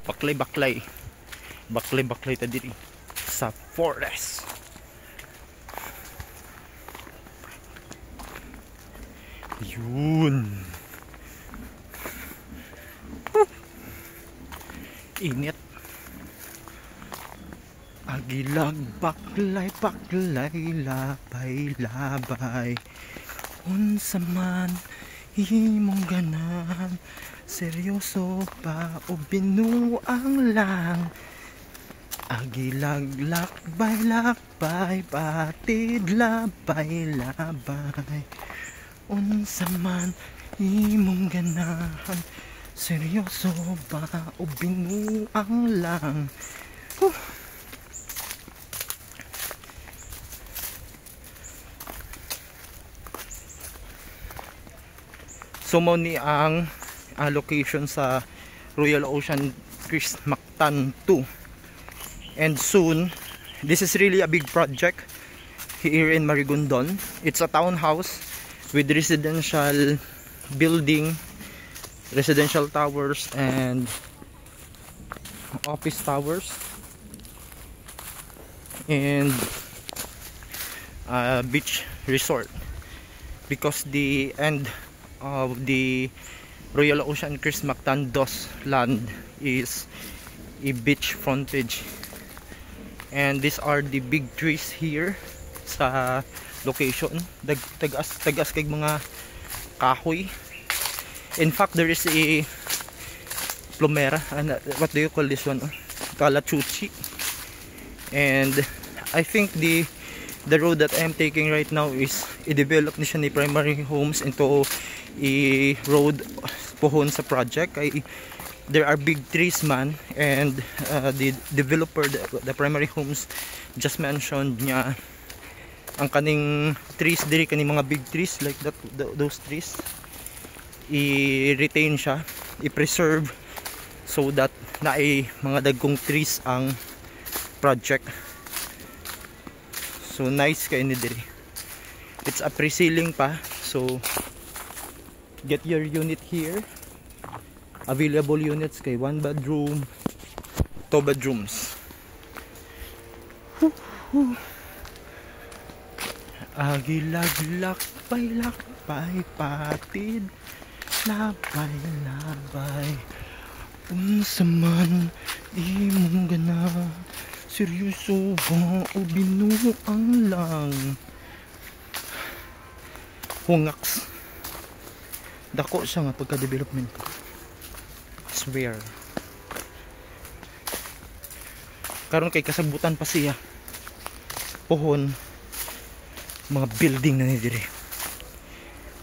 baklay ta diri sa forest. Yun. Init. Agilag baklay labay unsa man himong ganan, seryoso pa o binuang lang. Agilag lakbay patid labay unsa man himong ganan, seryoso ba o binuang lang. So mo ni ang location sa Royal Ocean Chris Mactan 2, and soon this is really a big project here in Marigondon. It's a townhouse with residential building, residential towers and office towers, and beach resort, because the end of the Royal Ocean Chris Mactan 2 land is a beach frontage, and these are the big trees here sa location. Tagas kay mga kahoy. In fact, there is a plumera, what do you call this one, kalachuchi, and I think the road that I am taking right now is i-develop ni siya ni Primary Homes into a road pohon sa project. There are big trees man, and the developer, the Primary Homes, just mentioned niya ang kaning trees diri, kaning mga big trees like that, those trees i-retain siya, i-preserve, so that naay mga dagkong trees ang project. So nice kay ni diri. It's a pre-ceiling pa, so get your unit here. Available units kay 1 bedroom, 2 bedrooms. Agilag lakbay patid labay unsa man imong ganan, seryoso ba o binuang lang. Hungaks dako siya nga pagka-development ko, I swear. Karon kay kasabutan pa siya pohon, mga building na ni dire.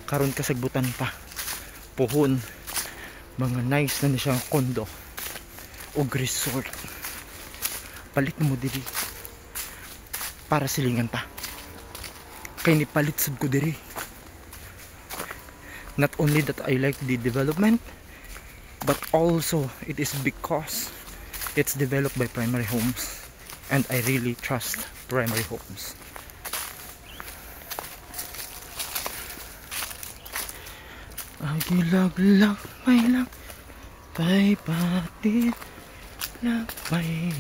Karon kasagbutan pa pohon, mga nice na ni siya kondo o resort. Palit mo diri para silingan pa, kay ni palit sab ko diri. Not only that I like the development, but also it is because it's developed by Primary Homes, and I really trust Primary Homes. Agilag lakbay patid labay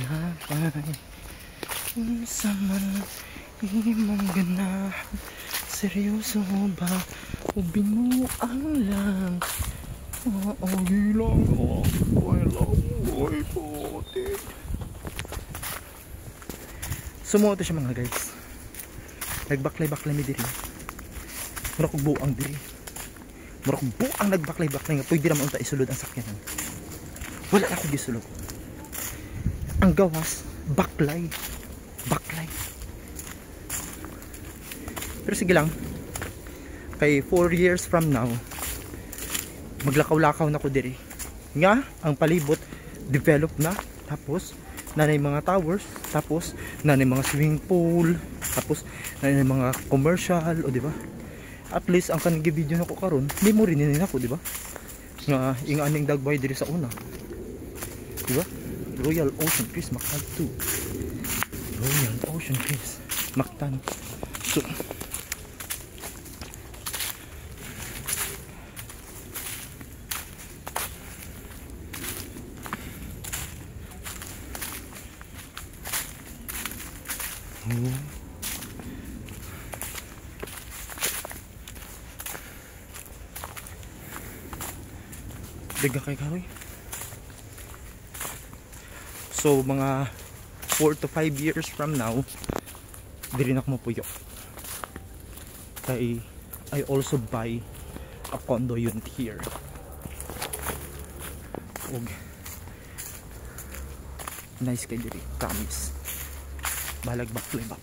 unsa man imong ganan, seryoso ba o binuang lang. Agilag lakbay patid. Sumuot siya mga guys, nagbaklay mi diri, mura kog buang diri, mura kog buang nagbaklay nga pwede ra man unta isulod ang sakyanan. Wala na ko gisulod. Ang gawas baklay. Pero sige lang, kay 4 years from now maglakaw-lakaw na ko diri nga ang palibot develop na, tapos nanay mga towers, tapos nanay mga swimming pool, tapos nanay mga commercial, o di ba? At least ang kanang video nako karon memory nini nako, di ba? Nga inganing dagbay diri sa una, di ba? Royal Ocean Chris Mactan 2, Royal Ocean Chris Mactan. So Oh. Daga kay kahoy. So mga 4 to 5 years from now, di rin ako mapuyo. Kay I also buy a condo unit here. Og nice kay diri, promise. Balag bakloy bak.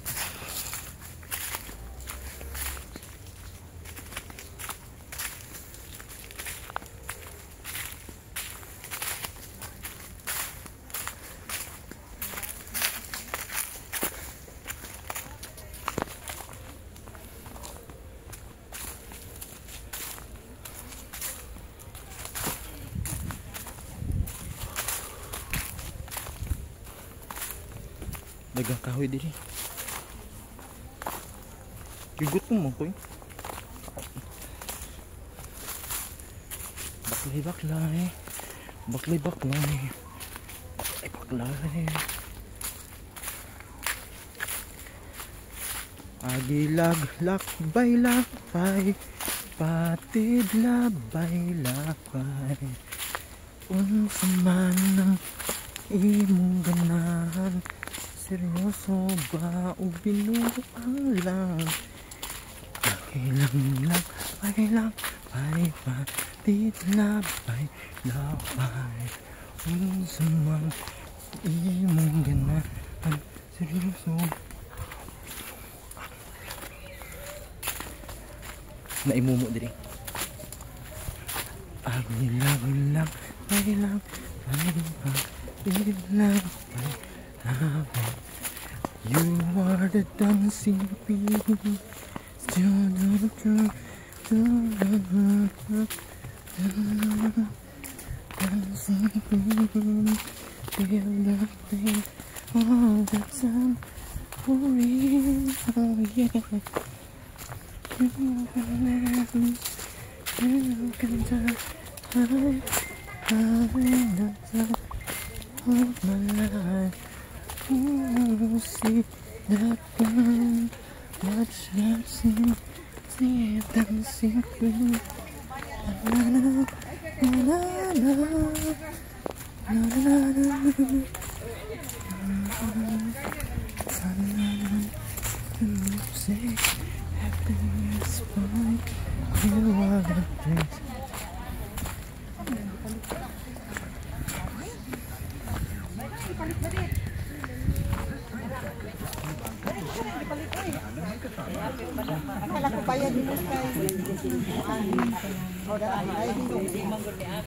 Dagang kahoy diri. Kigot mo ko eh. Baklay baklay. Baklay baklay. Baklay baklay. Agilag lakbay lakbay. Patid labay lakbay. Unsa man ang imong ganahan, seryoso ba o binuang lang? Lakbay lakbay, patid labay lakbay. Unsa man imong ganahan, seryoso. Naimumo diri. Agilag lakbay lakbay, patid labay lakbay. You are the dancing queen. Dancing queen. Feel the pain all the time for real. Oh yeah. You can tell I'm in the time of my life. You see that one, watch that scene, see it dancing queen. Na na na na na na na na. Music, happiness, fun, you are the place. Akala ko bayad mo kay